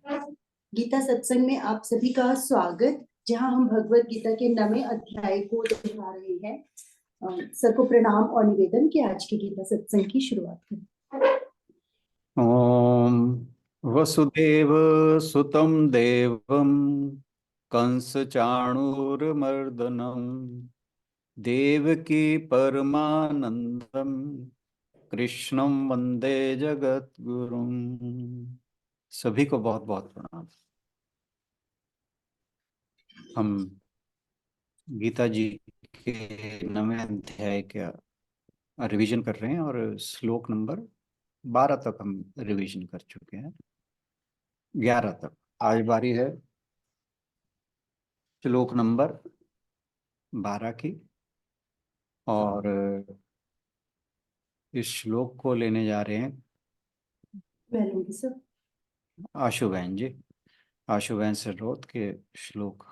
गीता सत्संग में आप सभी का स्वागत, जहां हम भगवत गीता के 9वें अध्याय को दोहरा रहे हैं। सर को प्रणाम और निवेदन कि आज की गीता सत्संग की शुरुआत करें। ओम वसुदेव सुतं देवं कंस चाणूरमर्दनम देवकी परमानंदम कृष्णं वंदे जगद्गुरुम। सभी को बहुत बहुत प्रणाम। हम गीता जी के 9वें अध्याय का रिवीजन कर रहे हैं और श्लोक नंबर 12 तक हम रिवीजन कर चुके हैं। 11 तक आज बारी है श्लोक नंबर 12 की। और इस श्लोक को लेने जा रहे हैं मैं लूंगी सर। आशु बहन जी। आशु बहन से रोत के श्लोक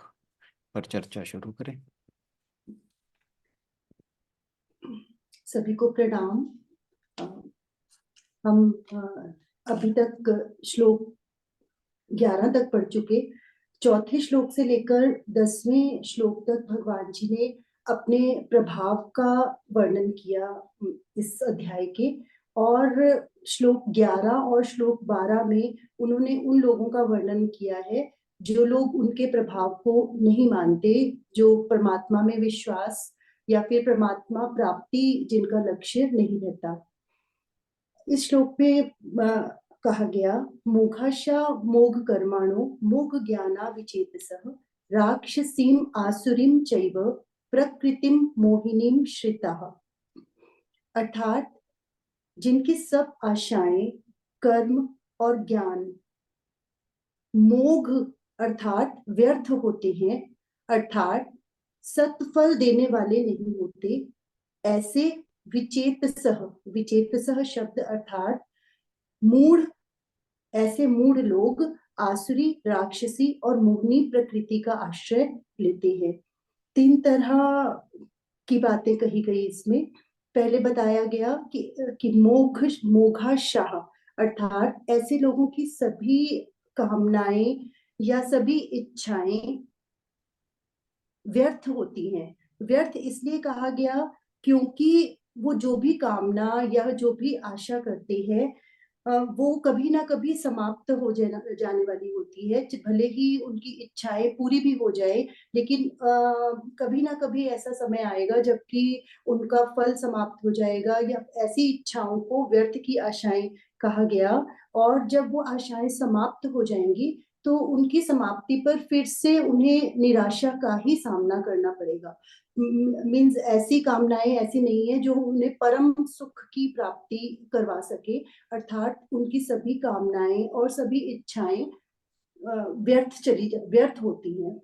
पर चर्चा शुरू करें। सभी को प्रणाम। हम अभी तक श्लोक 11 तक पढ़ चुके। चौथे श्लोक से लेकर 10वें श्लोक तक भगवान जी ने अपने प्रभाव का वर्णन किया इस अध्याय के। और श्लोक 11 और श्लोक 12 में उन्होंने उन लोगों का वर्णन किया है जो लोग उनके प्रभाव को नहीं मानते, जो परमात्मा में विश्वास या फिर परमात्मा प्राप्ति जिनका लक्ष्य नहीं रहता। इस श्लोक में कहा गया, मोघाशा मोघ कर्माणो मोघ ज्ञाना विचेतसः राक्षसीम आसुरीम चैव प्रकृतिम मोहिनीम श्रिताः। अर्थात जिनकी सब आशाएं, कर्म और ज्ञान मोघ अर्थात व्यर्थ होते हैं, अर्थात सत्फल देने वाले नहीं होते, ऐसे विचेतसः, विचेतसः शब्द अर्थात मूढ़, ऐसे मूढ़ लोग आसुरी, राक्षसी और मोहिनी प्रकृति का आश्रय लेते हैं। 3 तरह की बातें कही गई इसमें। पहले बताया गया कि मोघाशाह अर्थात ऐसे लोगों की सभी कामनाएं या सभी इच्छाएं व्यर्थ होती हैं। व्यर्थ इसलिए कहा गया क्योंकि वो जो भी कामना या जो भी आशा करते हैं वो कभी ना कभी समाप्त हो जाने वाली होती है। भले ही उनकी इच्छाएं पूरी भी हो जाए, लेकिन कभी ना कभी ऐसा समय आएगा जबकि उनका फल समाप्त हो जाएगा, या ऐसी इच्छाओं को व्यर्थ की आशाएं कहा गया। और जब वो आशाएं समाप्त हो जाएंगी तो उनकी समाप्ति पर फिर से उन्हें निराशा का ही सामना करना पड़ेगा। मीन्स ऐसी कामनाएं ऐसी नहीं है जो उन्हें परम सुख की प्राप्ति करवा सके, अर्थात उनकी सभी कामनाएं और सभी इच्छाएं व्यर्थ होती हैं।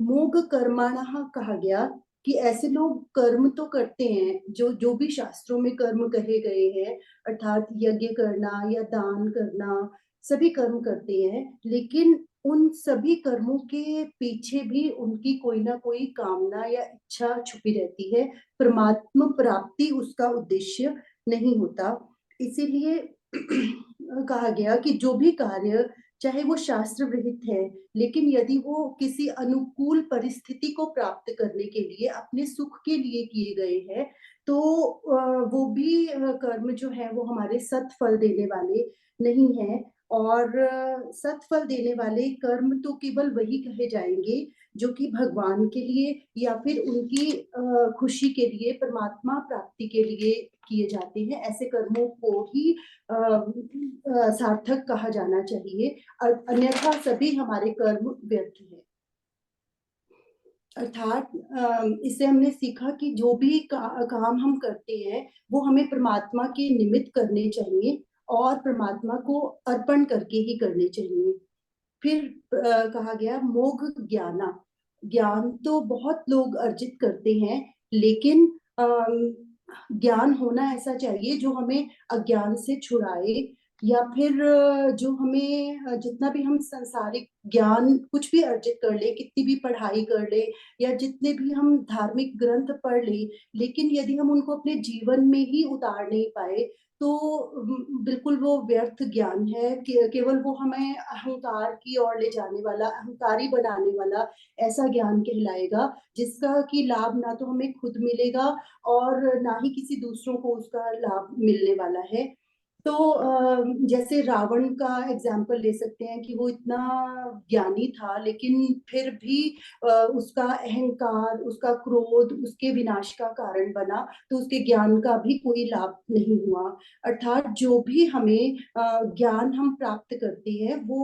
मोघ कर्माणः कहा गया कि ऐसे लोग कर्म तो करते हैं, जो जो भी शास्त्रों में कर्म कहे गए हैं, अर्थात यज्ञ करना या दान करना, सभी कर्म करते हैं, लेकिन उन सभी कर्मों के पीछे भी उनकी कोई ना कोई कामना या इच्छा छुपी रहती है। परमात्मा प्राप्ति उसका उद्देश्य नहीं होता। इसीलिए कहा गया कि जो भी कार्य, चाहे वो शास्त्र विहित है, लेकिन यदि वो किसी अनुकूल परिस्थिति को प्राप्त करने के लिए, अपने सुख के लिए किए गए हैं, तो वो भी कर्म जो है वो हमारे सत्फल देने वाले नहीं हैं। और सत्फल देने वाले कर्म तो केवल वही कहे जाएंगे जो कि भगवान के लिए या फिर उनकी खुशी के लिए, परमात्मा प्राप्ति के लिए किए जाते हैं। ऐसे कर्मों को ही सार्थक कहा जाना चाहिए, अन्यथा सभी हमारे कर्म व्यर्थ हैं। अर्थात इससे हमने सीखा कि जो भी काम हम करते हैं वो हमें परमात्मा के निमित्त करने चाहिए और परमात्मा को अर्पण करके ही करने चाहिए। फिर कहा गया मोघ ज्ञाना, ज्ञान तो बहुत लोग अर्जित करते हैं, लेकिन ज्ञान होना ऐसा चाहिए जो हमें अज्ञान से छुड़ाए, या फिर जो हमें जितना भी हम सांसारिक ज्ञान कुछ भी अर्जित कर ले, कितनी भी पढ़ाई कर ले, या जितने भी हम धार्मिक ग्रंथ पढ़ ले, लेकिन यदि हम उनको अपने जीवन में ही उतार नहीं पाए तो बिल्कुल वो व्यर्थ ज्ञान है। केवल वो हमें अहंकार की ओर ले जाने वाला, अहंकारी बनाने वाला ऐसा ज्ञान कहलाएगा, जिसका कि लाभ ना तो हमें खुद मिलेगा और ना ही किसी दूसरों को उसका लाभ मिलने वाला है। तो जैसे रावण का एग्जाम्पल ले सकते हैं कि वो इतना ज्ञानी था, लेकिन फिर भी उसका अहंकार, उसका क्रोध उसके विनाश का कारण बना, तो उसके ज्ञान का भी कोई लाभ नहीं हुआ। अर्थात जो भी हमें ज्ञान हम प्राप्त करते हैं वो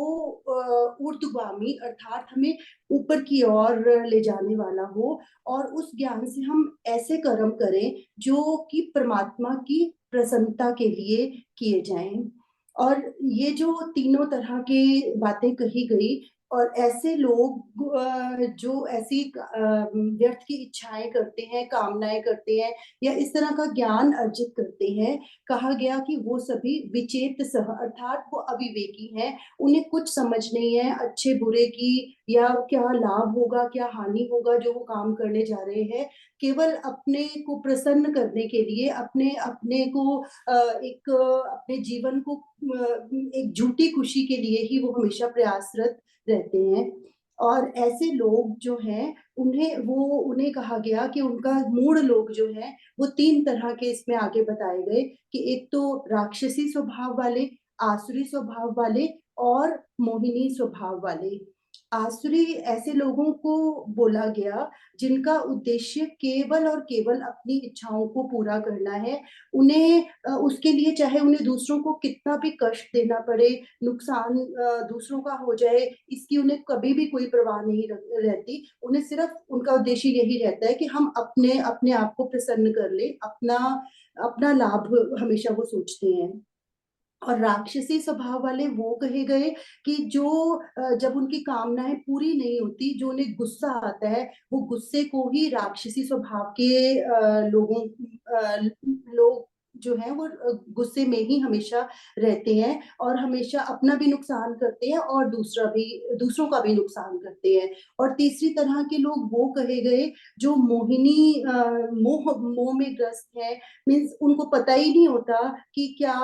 ऊर्ध्वगामी, अर्थात हमें ऊपर की ओर ले जाने वाला हो, और उस ज्ञान से हम ऐसे कर्म करें जो कि परमात्मा की प्रसन्नता के लिए किए जाएं। और ये जो तीनों तरह की बातें कही गई, और ऐसे लोग जो ऐसी व्यर्थ की इच्छाएं करते हैं, कामनाएं करते हैं, या इस तरह का ज्ञान अर्जित करते हैं, कहा गया कि वो सभी विचेत सह, अर्थात वो अविवेकी हैं। उन्हें कुछ समझ नहीं है अच्छे बुरे की, या क्या लाभ होगा क्या हानि होगा जो वो काम करने जा रहे हैं। केवल अपने को प्रसन्न करने के लिए, अपने अपने को अपने जीवन को एक झूठी खुशी के लिए ही वो हमेशा प्रयासरत रहते हैं। और ऐसे लोग जो हैं उन्हें कहा गया कि उनका मूड लोग जो है वो तीन तरह के इसमें आगे बताए गए, कि एक तो राक्षसी स्वभाव वाले, आसुरी स्वभाव वाले, और मोहिनी स्वभाव वाले। आसुरी ऐसे लोगों को बोला गया जिनका उद्देश्य केवल और केवल अपनी इच्छाओं को पूरा करना है। उन्हें उसके लिए चाहे उन्हें दूसरों को कितना भी कष्ट देना पड़े, नुकसान दूसरों का हो जाए, इसकी उन्हें कभी भी कोई परवाह नहीं रहती। उन्हें सिर्फ उनका उद्देश्य यही रहता है कि हम अपने अपने आप को प्रसन्न कर ले, अपना अपना लाभ हमेशा वो सोचते हैं। और राक्षसी स्वभाव वाले वो कहे गए कि जो जब उनकी कामनाएं पूरी नहीं होती, जो उन्हें गुस्सा आता है, वो गुस्से को ही राक्षसी स्वभाव के लोग जो हैं वो गुस्से में ही हमेशा रहते हैं, और हमेशा अपना भी नुकसान करते हैं और दूसरों का भी नुकसान करते हैं। और तीसरी तरह के लोग वो कहे गए जो मोहिनी मोह मोह में ग्रस्त है। मीन्स उनको पता ही नहीं होता कि क्या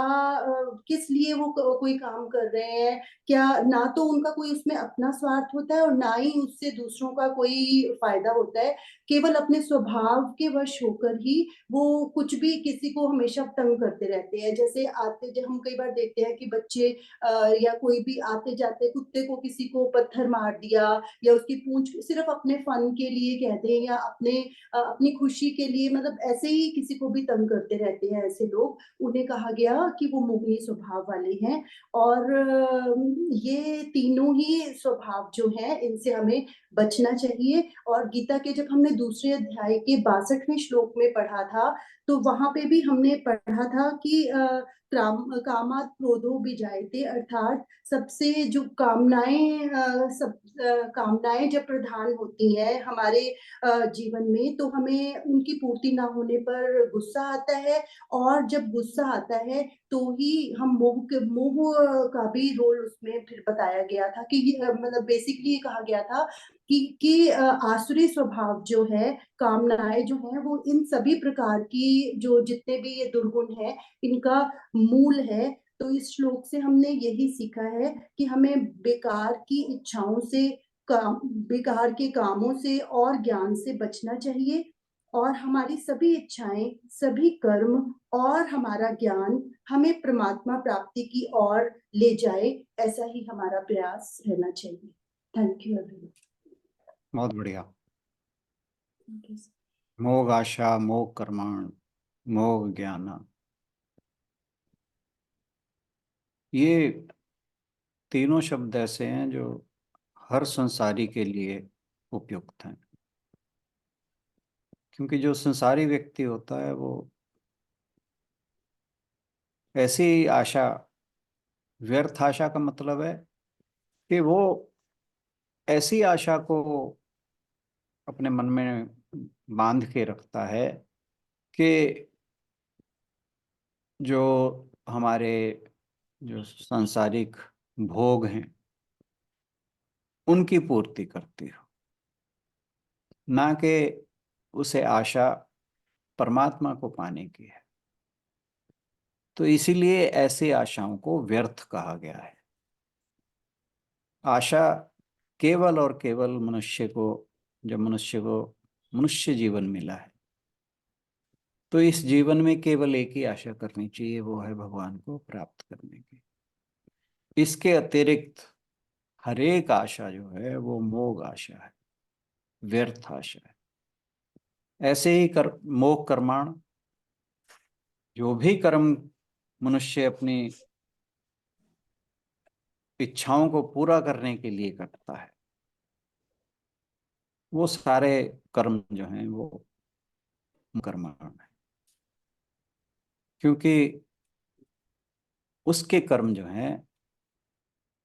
किस लिए वो कोई काम कर रहे हैं, क्या ना तो उनका कोई उसमें अपना स्वार्थ होता है और ना ही उससे दूसरों का कोई फायदा होता है। केवल अपने स्वभाव के वश होकर ही वो कुछ भी किसी को हमेशा तंग करते रहते हैं। जैसे आते जब हम कई बार देखते हैं कि बच्चे या कोई भी आते जाते कुत्ते को किसी को पत्थर मार दिया, या उसकी पूंछ सिर्फ अपने फन के लिए कहते हैं, या अपनी खुशी के लिए, मतलब ऐसे ही किसी को भी तंग करते रहते हैं ऐसे लोग। उन्हें कहा गया कि वो मोहिनी स्वभाव वाले हैं। और ये तीनों ही स्वभाव जो है इनसे हमें बचना चाहिए। और गीता के जब हमने दूसरे अध्याय के 62वें श्लोक में पढ़ा था, तो वहां पे भी हमने पढ़ा था कि कामात क्रोधो विजायते, अर्थात सबसे जो कामनाएं जब प्रधान होती हैं हमारे जीवन में, तो हमें उनकी पूर्ति ना होने पर गुस्सा आता है। और जब गुस्सा आता है तो ही हम मोह का भी रोल उसमें फिर बताया गया था, कि मतलब बेसिकली ये कहा गया था कि आसुरी स्वभाव जो है, कामनाएं जो है, वो इन सभी प्रकार की जो जितने भी ये दुर्गुण है, इनका मूल है। तो इस श्लोक से हमने यही सीखा है कि हमें बेकार की इच्छाओं से, बेकार के कामों से और ज्ञान से बचना चाहिए, और हमारी सभी इच्छाएं, सभी कर्म और हमारा ज्ञान हमें परमात्मा प्राप्ति की ओर ले जाए, ऐसा ही हमारा प्रयास रहना चाहिए। Thank you everyone. बहुत बढ़िया। Okay. मोग आशा मोग कर्मण मोग ज्ञान, ये तीनों शब्द ऐसे हैं जो हर संसारी के लिए उपयुक्त हैं। क्योंकि जो संसारी व्यक्ति होता है वो ऐसी आशा, व्यर्थ आशा का मतलब है कि वो ऐसी आशा को अपने मन में बांध के रखता है कि जो हमारे जो सांसारिक भोग हैं उनकी पूर्ति करती हो, ना कि उसे आशा परमात्मा को पाने की है। तो इसीलिए ऐसी आशाओं को व्यर्थ कहा गया है। आशा केवल और केवल मनुष्य को, जब मनुष्य को मनुष्य जीवन मिला है तो इस जीवन में केवल एक ही आशा करनी चाहिए, वो है भगवान को प्राप्त करने की। इसके अतिरिक्त हर एक आशा जो है वो मोह आशा है, व्यर्थ आशा है। ऐसे ही मोह कर्माण, जो भी कर्म मनुष्य अपनी इच्छाओं को पूरा करने के लिए करता है, वो सारे कर्म जो हैं वो कर्माण है, क्योंकि उसके कर्म जो हैं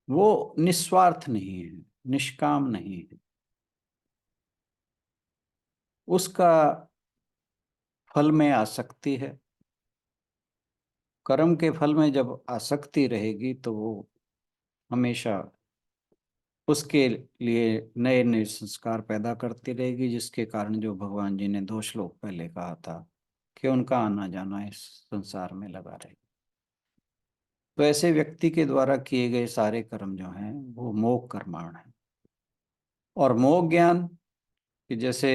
वो निस्वार्थ नहीं है, निष्काम नहीं है। उसका फल में आसक्ति है। कर्म के फल में जब आसक्ति रहेगी तो वो हमेशा उसके लिए नए नए संस्कार पैदा करती रहेगी, जिसके कारण जो भगवान जी ने 2 श्लोक पहले कहा था कि उनका आना जाना इस संसार में लगा रहे। तो ऐसे व्यक्ति के द्वारा किए गए सारे कर्म जो हैं वो मोह कर्माण है। और मोह ज्ञान कि जैसे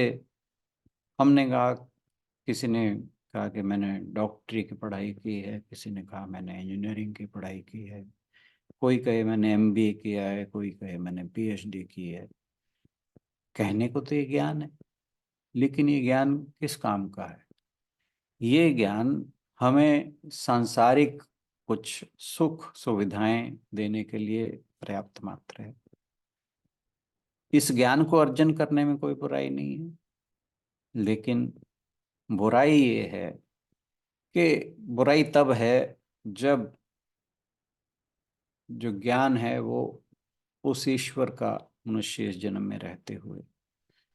हमने कहा, किसी ने कहा कि मैंने डॉक्टरी की पढ़ाई की है, किसी ने कहा मैंने इंजीनियरिंग की पढ़ाई की है, कोई कहे मैंने एमबीए किया है, कोई कहे मैंने पीएचडी की है। कहने को तो ये ज्ञान है, लेकिन ये ज्ञान किस काम का है? ये ज्ञान हमें सांसारिक कुछ सुख सुविधाएं देने के लिए पर्याप्त मात्र है। इस ज्ञान को अर्जन करने में कोई बुराई नहीं है, लेकिन बुराई ये है कि बुराई तब है जब जो ज्ञान है वो उस ईश्वर का मनुष्य इस जन्म में रहते हुए,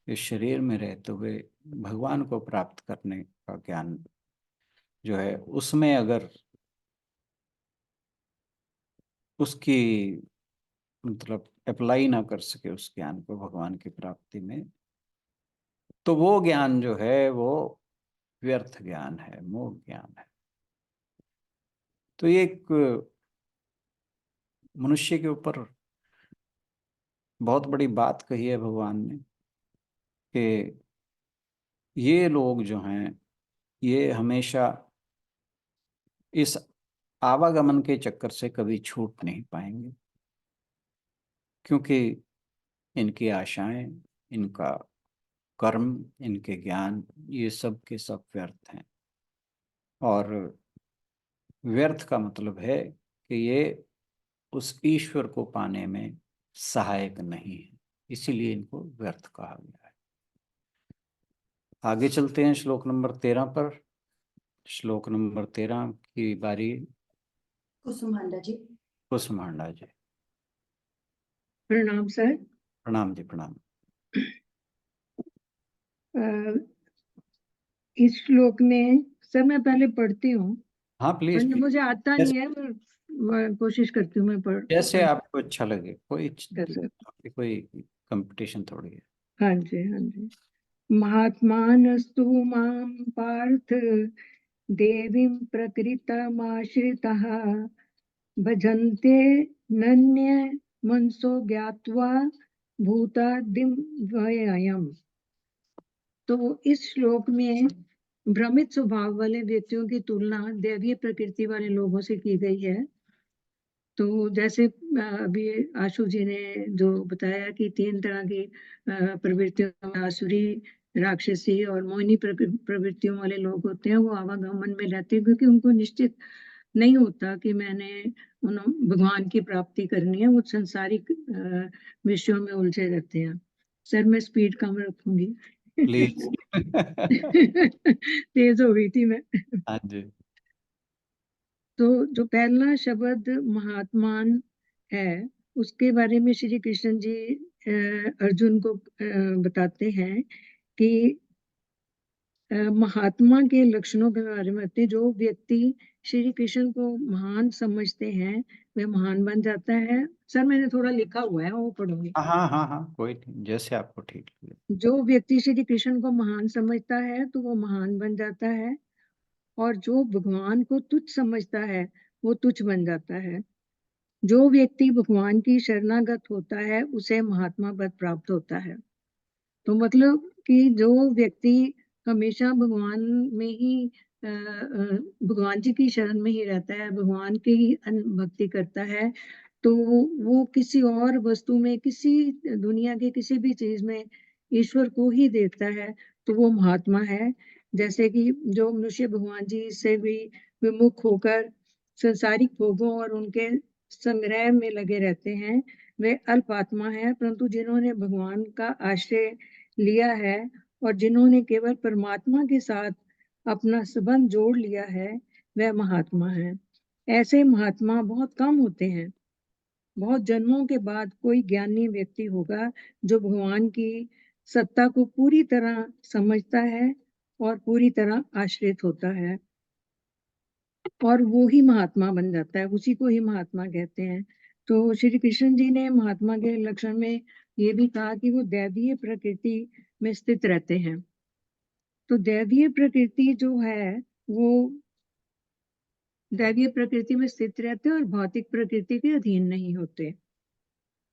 इस शरीर में रहते हुए भगवान को प्राप्त करने का ज्ञान जो है उसमें अगर उसकी मतलब अप्लाई ना कर सके उस ज्ञान को भगवान की प्राप्ति में, तो वो ज्ञान जो है वो व्यर्थ ज्ञान है, मोह ज्ञान है। तो ये एक मनुष्य के ऊपर बहुत बड़ी बात कही है भगवान ने कि ये लोग जो हैं ये हमेशा इस आवागमन के चक्कर से कभी छूट नहीं पाएंगे, क्योंकि इनकी आशाएं, इनका कर्म, इनके ज्ञान, ये सब के सब व्यर्थ हैं। और व्यर्थ का मतलब है कि ये उस ईश्वर को पाने में सहायक नहीं है, इसीलिए इनको व्यर्थ कहा गया है। आगे चलते हैं श्लोक नंबर 13 पर। श्लोक नंबर 13 की बारी कुसुमांडा जी। कुसुमांडा जी। प्रणाम सर। प्रणाम जी, प्रणाम। इस श्लोक में सर मैं पहले पढ़ती हूँ। हाँ प्लीज। मुझे आता नहीं है, मैं कोशिश करती हूँ मैं जैसे आपको अच्छा लगे, कोई कैसे। कोई कंपटीशन थोड़ी है। हाँ जी, हाँ जी। महात्मानस्तु मां पार्थ देवीं प्रकृतमाश्रितः भजन्ते नन्य मनसो ज्ञात्वा भूतादिं वयम्। तो इस श्लोक में भ्रमित स्वभाव वाले व्यक्तियों की तुलना दैवीय प्रकृति वाले लोगों से की गई है। तो जैसे अभी आशु जी ने जो बताया कि 3 तरह की प्रवृत्तियों में आसुरी, राक्षसी और मोहिनी प्रवृत्तियों वाले लोग होते हैं, वो आवागमन में रहते हैं क्योंकि उनको निश्चित नहीं होता कि मैंने भगवान की प्राप्ति करनी है। वो संसारिक विषयों में उलझे रहते हैं। सर मैं स्पीड कम रखूंगी। प्लीज। तेज हो गई थी मैं। हाँ जी। तो जो पहला शब्द महात्मान है उसके बारे में श्री कृष्ण जी अर्जुन को बताते हैं कि महात्मा के लक्षणों के बारे में बताते हैं। जो व्यक्ति श्री कृष्ण को महान समझते हैं वह महान बन जाता है। सर मैंने थोड़ा लिखा हुआ है, वो पढ़ूंगी। हाँ हाँ हाँ, कोई नहीं, जैसे आपको ठीक लगे। जो व्यक्ति श्री कृष्ण को महान समझता है तो वो महान बन जाता है, और जो भगवान को तुच्छ समझता है वो तुच्छ बन जाता है। जो व्यक्ति भगवान की शरणागत होता है उसे महात्मा पद प्राप्त होता है। तो मतलब कि जो व्यक्ति हमेशा भगवान में ही भगवान जी की शरण में ही रहता है, भगवान की ही भक्ति करता है, तो वो किसी और वस्तु में, किसी दुनिया के किसी भी चीज में ईश्वर को ही देखता है, तो वो महात्मा है। जैसे कि जो मनुष्य भगवान जी से भी विमुख होकर संसारिक भोगों और उनके संग्रह में लगे रहते हैं, वे अल्प आत्मा है। परंतु जिन्होंने भगवान का आश्रय लिया है और जिन्होंने केवल परमात्मा के साथ अपना संबंध जोड़ लिया है, वह महात्मा है। ऐसे महात्मा बहुत कम होते हैं। बहुत जन्मों के बाद कोई ज्ञानी व्यक्ति होगा जो भगवान की सत्ता को पूरी तरह समझता है और पूरी तरह आश्रित होता है, और वो ही महात्मा बन जाता है, उसी को ही महात्मा कहते हैं। तो श्री कृष्ण जी ने महात्मा के लक्षण में ये भी कहा कि वो दैवीय प्रकृति में स्थित रहते हैं। तो दैवीय प्रकृति जो है वो दैवीय प्रकृति में स्थित रहते हैं और भौतिक प्रकृति के अधीन नहीं होते।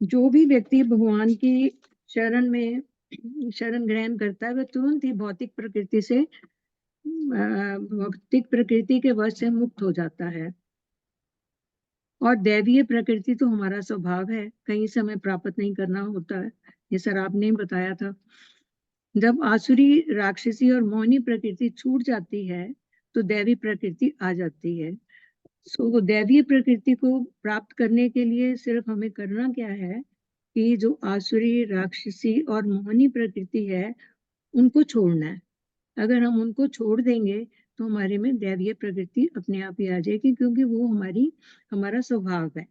जो भी व्यक्ति भगवान की शरण में शरण ग्रहण करता है वह तुरंत ही भौतिक प्रकृति से भौतिक प्रकृति के वश से मुक्त हो जाता है। और दैवीय प्रकृति तो हमारा स्वभाव है, कहीं से हमें प्राप्त नहीं करना होता है। ये सर आपने ही बताया था। जब आसुरी, राक्षसी और मोहिनी प्रकृति छूट जाती है तो दैवी प्रकृति आ जाती है। सो दैवीय प्रकृति को प्राप्त करने के लिए सिर्फ हमें करना क्या है कि जो आसुरी, राक्षसी और मोहिनी प्रकृति है उनको छोड़ना है। अगर हम उनको छोड़ देंगे तो हमारे में दैवीय प्रकृति अपने आप ही आ जाएगी, क्योंकि वो हमारा स्वभाव है।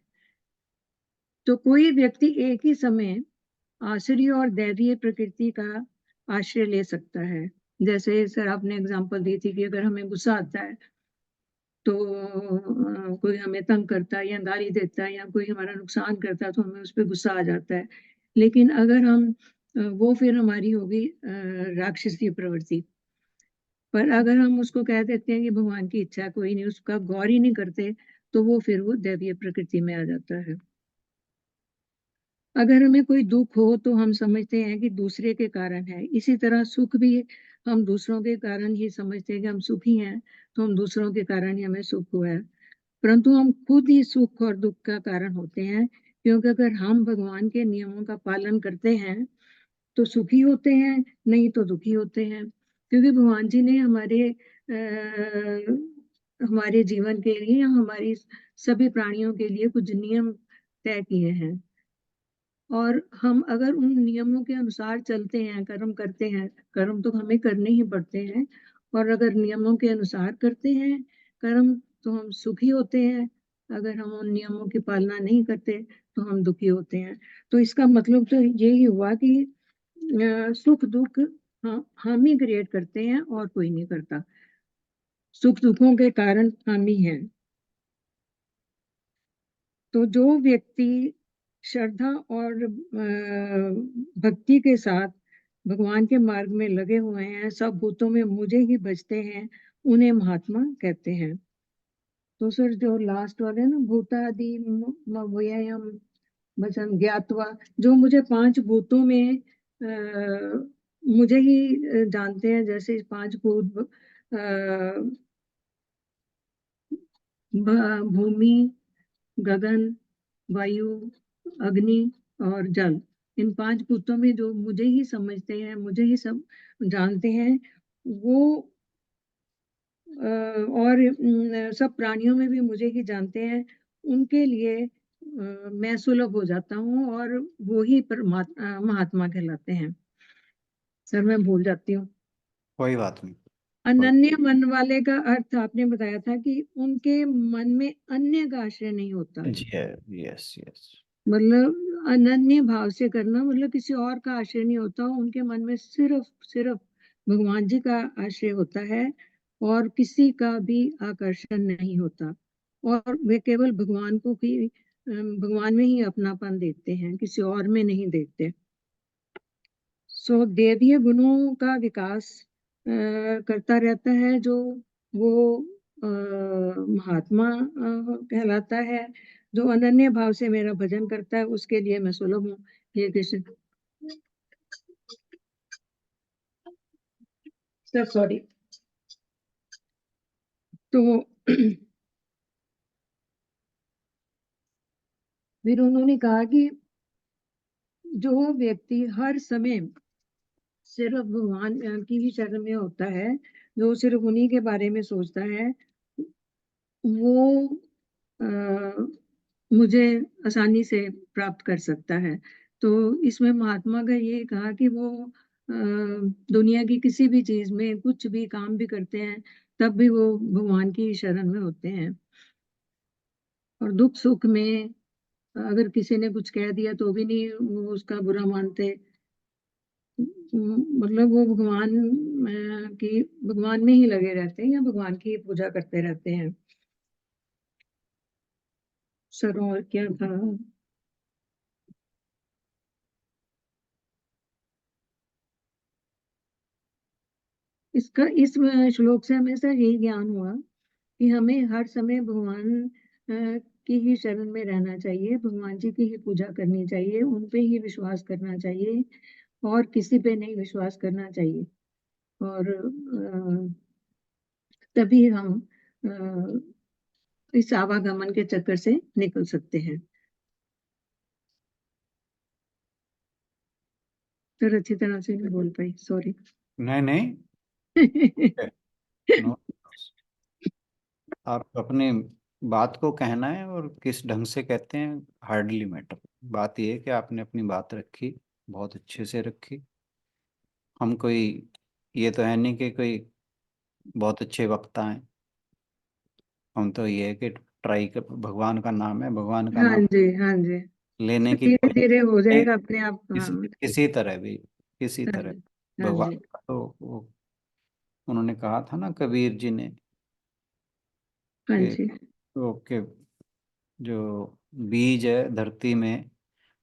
तो कोई व्यक्ति एक ही समय आसुरी और दैवीय प्रकृति का आश्रय ले सकता है। जैसे सर आपने एग्जांपल दी थी कि अगर हमें गुस्सा आता है तो कोई हमें तंग करता है या गाली देता है या कोई हमारा नुकसान करता है तो हमें उस पर गुस्सा आ जाता है। लेकिन अगर हम वो फिर हमारी होगी राक्षसी प्रवृत्ति। पर अगर हम उसको कह देते हैं कि भगवान की इच्छा, कोई नहीं, उसका गौर ही नहीं करते, तो वो फिर वो दैवीय प्रकृति में आ जाता है। अगर हमें कोई दुख हो तो हम समझते हैं कि दूसरे के कारण है। इसी तरह सुख भी हम दूसरों के कारण ही समझते हैं कि हम सुखी हैं, तो हम दूसरों के कारण ही हमें सुख हुआ है। परंतु हम खुद ही सुख और दुख का कारण होते हैं, क्योंकि अगर हम भगवान के नियमों का पालन करते हैं तो सुखी होते हैं, नहीं तो दुखी होते हैं। क्योंकि भगवान जी ने हमारे जीवन के लिए, हमारी सभी प्राणियों के लिए कुछ नियम तय किए हैं, और हम अगर उन नियमों के अनुसार चलते हैं, कर्म करते हैं, कर्म तो हमें करने ही पड़ते हैं, और अगर नियमों के अनुसार करते हैं कर्म तो हम सुखी होते हैं। अगर हम उन नियमों की पालना नहीं करते तो हम दुखी होते हैं। तो इसका मतलब तो यही हुआ कि सुख दुख हम ही क्रिएट करते हैं और कोई नहीं करता। सुख दुखों के कारण हम ही हैं। तो जो व्यक्ति श्रद्धा और भक्ति के साथ भगवान के मार्ग में लगे हुए हैं, सब भूतों में मुझे ही भजते हैं, उन्हें महात्मा कहते हैं। तो सर जो लास्ट वाले ना, भूतादि व्ययम भजन ज्ञातवा, जो मुझे पांच भूतों में मुझे ही जानते हैं, जैसे पांच भूत भूमि, गगन, वायु, अग्नि और जल, इन पांच भूतों में जो मुझे ही समझते हैं, मुझे ही सब जानते हैं, वो और सब प्राणियों में भी मुझे ही जानते हैं, उनके लिए मैं सुलभ हो जाता हूँ और वो ही महात्मा कहलाते हैं। सर मैं भूल जाती हूँ। कोई बात नहीं। अनन्य मन वाले का अर्थ आपने बताया था कि उनके मन में अन्य का आश्रय नहीं होता। जी है, यस यस। मतलब अनन्य भाव से करना, मतलब किसी और का आश्रय नहीं होता, उनके मन में सिर्फ सिर्फ भगवान जी का आश्रय होता है। और किसी का भी आकर्षण नहीं होता, और वे केवल भगवान को ही भगवान में ही अपनापन देखते हैं, किसी और में नहीं देखते। सो देवीय गुणों का विकास करता रहता है, जो वो महात्मा कहलाता है। जो अनन्य भाव से मेरा भजन करता है, उसके लिए मैं सुलभ हूँ। ये कृष्ण सर, सॉरी। तो फिर उन्होंने कहा कि जो व्यक्ति हर समय सिर्फ भगवान की ही शरण में होता है, जो सिर्फ उन्हीं के बारे में सोचता है, वो मुझे आसानी से प्राप्त कर सकता है। तो इसमें महात्मा का ये कहा कि वो दुनिया की किसी भी चीज में कुछ भी काम भी करते हैं, तब भी वो भगवान की शरण में होते हैं। और दुख सुख में अगर किसी ने कुछ कह दिया तो भी नहीं वो उसका बुरा मानते। मतलब वो भगवान में ही लगे रहते हैं, या भगवान की पूजा करते रहते हैं। सर, और क्या था? इस श्लोक से हमेशा यही ज्ञान हुआ कि हमें हर समय भगवान की ही शरण में रहना चाहिए, भगवान जी की ही पूजा करनी चाहिए, उन पे ही विश्वास करना चाहिए, और किसी पे नहीं विश्वास करना चाहिए। और तभी हम इस आवागमन के चक्कर से निकल सकते हैं। सर, अच्छी तरह से नहीं बोल पाई, सॉरी। नहीं नहीं, नो, आप अपनी बात को कहना है और किस ढंग से कहते हैं हार्डली मैटर। बात यह है कि आपने अपनी बात रखी, बहुत अच्छे से रखी। हम कोई ये तो है नहीं कि कोई बहुत अच्छे वक्ता हैं। हम तो ये है कि ट्राई कर, भगवान का नाम है, भगवान का हाँ नाम जी, हाँ जी। लेने की धीरे कोशिश धीरे हो करें। जाएगा अपने आप। हाँ। किसी तरह भी, किसी हाँ तरह। जी, हाँ भगवान जी, का तो वो उन्होंने कहा था ना कबीर जी ने हाँ कि जी। वो के जो बीज है धरती में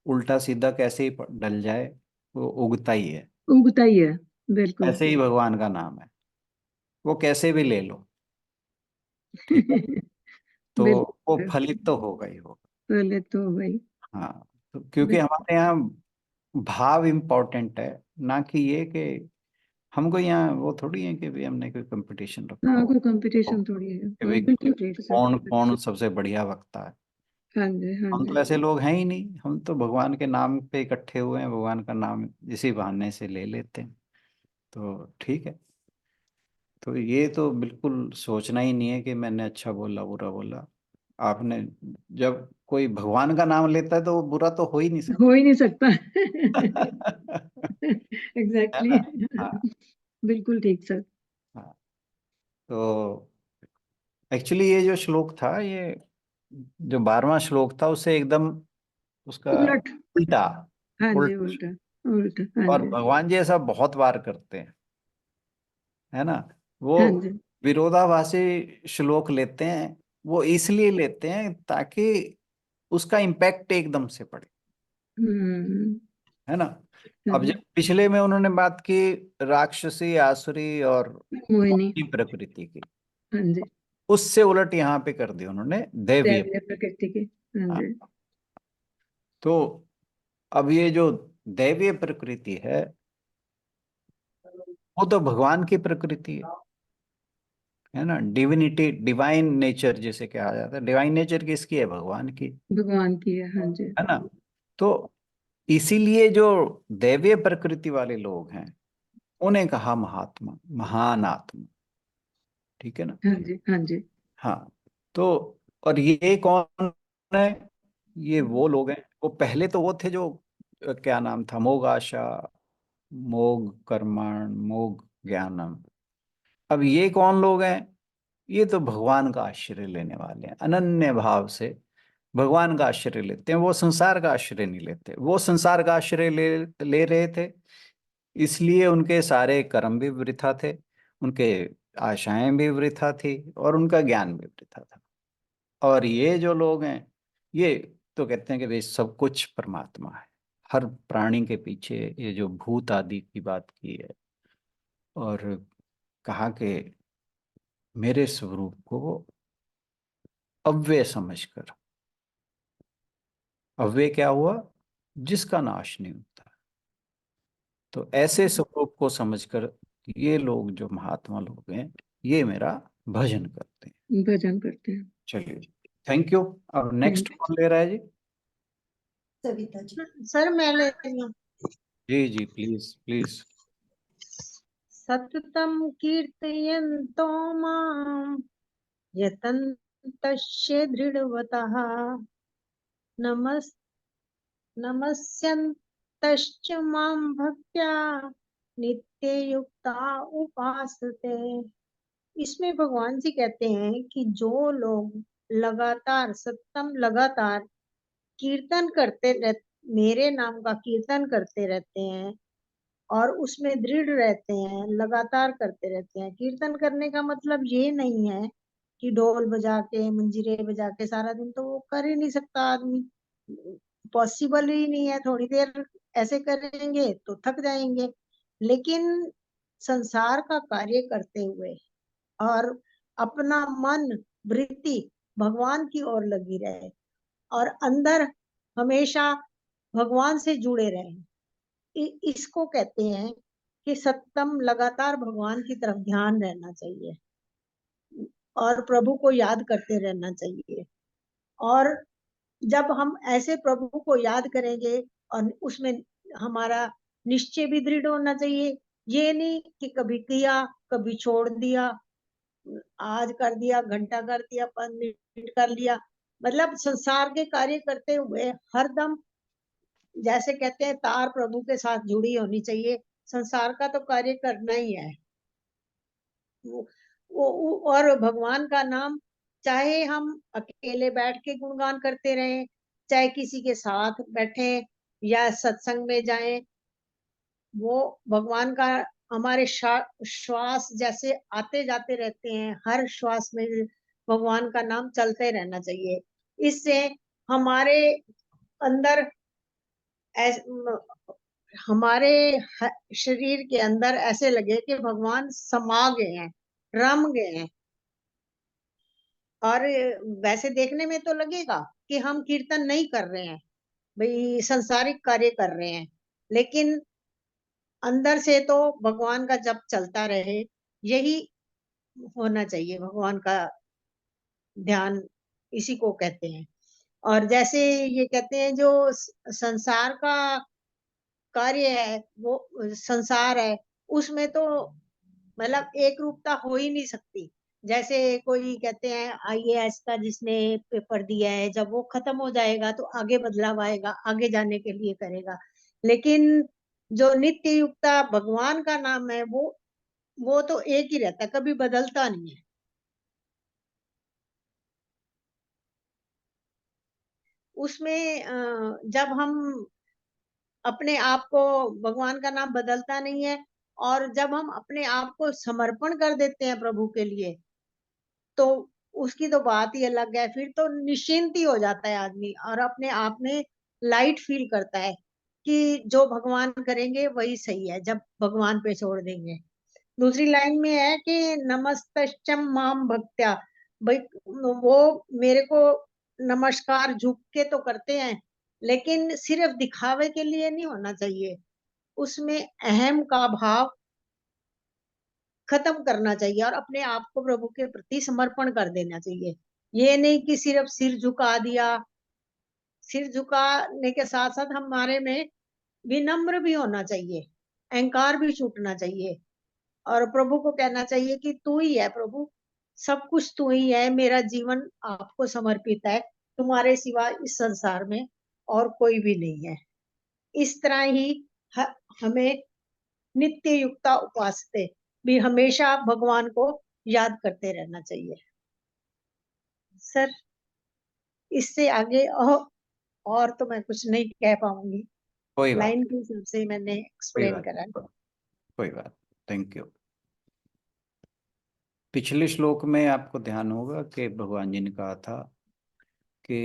उल्टा सीधा कैसे ही डल जाए, वो उगता ही है। उगता ही है, बिल्कुल। ऐसे ही भगवान का नाम है, वो कैसे भी ले लो, ठीक है, तो वो बिल्कुल। फलित तो होगा ही होगा। पहले तो भाई। हाँ, तो क्योंकि बिल्कुल। हमारे यहाँ भाव इम्पोर्टेंट है, ना कि ये कि हमको यहाँ वो थोड़ी है कि भी हमने कोई कंपटीशन रखा हाँ, हो कोई तो कंपटीशन थोड़ी है, कि और भी बिल्कुल ठीक सर। कौन कौन सबसे बढ़िया वक्ता है। हाँ जी, हाँ हम जी। तो ऐसे लोग हैं ही नहीं, हम तो भगवान के नाम पे इकट्ठे हुए हैं, भगवान का नाम इसी बहाने से ले लेते हैं। तो ठीक है, तो ये तो बिल्कुल सोचना ही नहीं है कि मैंने अच्छा बोला बुरा बोला। आपने जब कोई भगवान का नाम लेता है तो वो बुरा तो हो ही नहीं हो सकता। ही नहीं सकता। है एग्जैक्टली। ना। हाँ बिल्कुल ठीक सर। हाँ। तो एक्चुअली ये जो श्लोक था, ये जो 12वां श्लोक था उससे एकदम उसका उलट। उल्टा। हाँ जी, उल्टा। उल्टा। उल्टा, हाँ और जी, भगवान जी ऐसा बहुत बार करते हैं, है ना। वो हाँ जी। विरोधाभासी श्लोक लेते हैं, वो इसलिए लेते हैं ताकि उसका इम्पैक्ट एकदम से पड़े, हम्म। है ना। हाँ अब जी। जब पिछले में उन्होंने बात की राक्षसी आसुरी और मोहिनी। मोहिनी प्रकृति की, हाँ जी। उससे उलट यहाँ पे कर दी उन्होंने दैवीय। दैवीय प्रकृति की। हाँ हाँ, जी। तो अब ये जो दैवीय प्रकृति वो तो भगवान की प्रकृति है ना। डिविनिटी, डिवाइन नेचर जिसे कहा जाता है, डिवाइन नेचर किसकी है, भगवान की, भगवान की है, हाँ जी। है ना। तो इसीलिए जो दैवीय प्रकृति वाले लोग हैं उन्हें कहा महात्मा, महान आत्मा, ठीक है ना। हाँ जी, हाँ जी। हाँ, तो और ये कौन है, ये वो लोग हैं, वो पहले तो वो थे जो क्या नाम था, मोग आशा, मोग कर्मण, मोग ज्ञानम। अब ये कौन लोग हैं, ये तो भगवान का आश्रय लेने वाले हैं, अनन्य भाव से भगवान का आश्रय लेते हैं। वो संसार का आश्रय नहीं लेते, वो संसार का आश्रय ले रहे थे, इसलिए उनके सारे कर्म भी वृथा थे, उनके आशाएं भी वृथा थी और उनका ज्ञान भी वृथा था। और ये जो लोग हैं, ये तो कहते हैं कि भाई सब कुछ परमात्मा है, हर प्राणी के पीछे ये जो भूत आदि की बात की है, और कहा कि मेरे स्वरूप को अव्यय समझकर, अव्यय क्या हुआ, जिसका नाश नहीं होता, तो ऐसे स्वरूप को समझकर ये लोग जो महात्मा लोग हैं, ये मेरा भजन करते हैं। भजन करते हैं। चलिए, थैंक यू। अब नेक्स्ट कौन ले रहा है जी? सविता जी। सर मैं ले रही हूँ। जी जी, प्लीज प्लीज। सततं कीर्तयन्तो मां यतन्तश्च दृढवतः नमस् नमस्यन्तश्च मां भक्त्या नित्ययुक्ता उपासते। इसमें भगवान जी कहते हैं कि जो लोग लगातार सततम लगातार कीर्तन करते रह मेरे नाम का कीर्तन करते रहते हैं और उसमें दृढ़ रहते हैं, लगातार करते रहते हैं। कीर्तन करने का मतलब ये नहीं है कि ढोल बजा के मंजीरे बजा के सारा दिन, तो वो कर ही नहीं सकता आदमी, पॉसिबल ही नहीं है। थोड़ी देर ऐसे करेंगे तो थक जाएंगे, लेकिन संसार का कार्य करते हुए और अपना मन वृत्ति भगवान की ओर लगी रहे और अंदर हमेशा भगवान से जुड़े रहे, इसको कहते हैं कि सततम लगातार भगवान की तरफ ध्यान रहना चाहिए और प्रभु को याद करते रहना चाहिए। और जब हम ऐसे प्रभु को याद करेंगे और उसमें हमारा निश्चय भी दृढ़ होना चाहिए, ये नहीं कि कभी किया कभी छोड़ दिया, आज कर दिया, घंटा कर दिया, 5 मिनट कर लिया, मतलब संसार के कार्य करते हुए हरदम, जैसे कहते हैं तार प्रभु के साथ जुड़ी होनी चाहिए। संसार का तो कार्य करना ही है और भगवान का नाम, चाहे हम अकेले बैठ के गुणगान करते रहें, चाहे किसी के साथ बैठे या सत्संग में जाएं, वो भगवान का हमारे श्वास जैसे आते जाते रहते हैं, हर श्वास में भगवान का नाम चलते रहना चाहिए। इससे हमारे अंदर हमारे शरीर के अंदर ऐसे लगे कि भगवान समा गए हैं, रम गए हैं। और वैसे देखने में तो लगेगा कि हम कीर्तन नहीं कर रहे हैं, भाई संसारिक कार्य कर रहे हैं, लेकिन अंदर से तो भगवान का जप चलता रहे, यही होना चाहिए। भगवान का ध्यान इसी को कहते हैं। और जैसे ये कहते हैं जो संसार का कार्य है, वो संसार है, उसमें तो मतलब एक रूपता हो ही नहीं सकती। जैसे कोई कहते हैं आईएएस का जिसने पेपर दिया है, जब वो खत्म हो जाएगा तो आगे बदलाव आएगा, आगे जाने के लिए करेगा, लेकिन जो नित्य युक्ता भगवान का नाम है, वो तो एक ही रहता है, कभी बदलता नहीं है। उसमें जब हम अपने आप को, भगवान का नाम बदलता नहीं है, और जब हम अपने आप को समर्पण कर देते हैं प्रभु के लिए, तो उसकी तो बात ही अलग है। फिर तो निश्चिंत ही हो जाता है आदमी और अपने आप में लाइट फील करता है कि जो भगवान करेंगे वही सही है, जब भगवान पे छोड़ देंगे। दूसरी लाइन में है कि नमस्तश्चम माम भक्त्या, भाई वो मेरे को नमस्कार झुक के तो करते हैं, लेकिन सिर्फ दिखावे के लिए नहीं होना चाहिए, उसमें अहम का भाव खत्म करना चाहिए और अपने आप को प्रभु के प्रति समर्पण कर देना चाहिए। ये नहीं कि सिर्फ सिर झुका दिया। सिर झुकाने के साथ साथ हमारे में विनम्र भी होना चाहिए, अहंकार भी छूटना चाहिए और प्रभु को कहना चाहिए कि तू ही है प्रभु, सब कुछ तू ही है, मेरा जीवन आपको समर्पित है, तुम्हारे सिवा इस संसार में और कोई भी नहीं है। इस तरह ही हमें नित्य युक्ता उपासते भी हमेशा भगवान को याद करते रहना चाहिए। सर इससे आगे और तो मैं कुछ नहीं कह पाऊंगी, कोई बात, लाइन के हिसाब से मैंने कोई एक्सप्लेन बात, करा। कोई बात। Thank you. पिछले श्लोक में आपको ध्यान होगा कि भगवान जी ने कहा था कि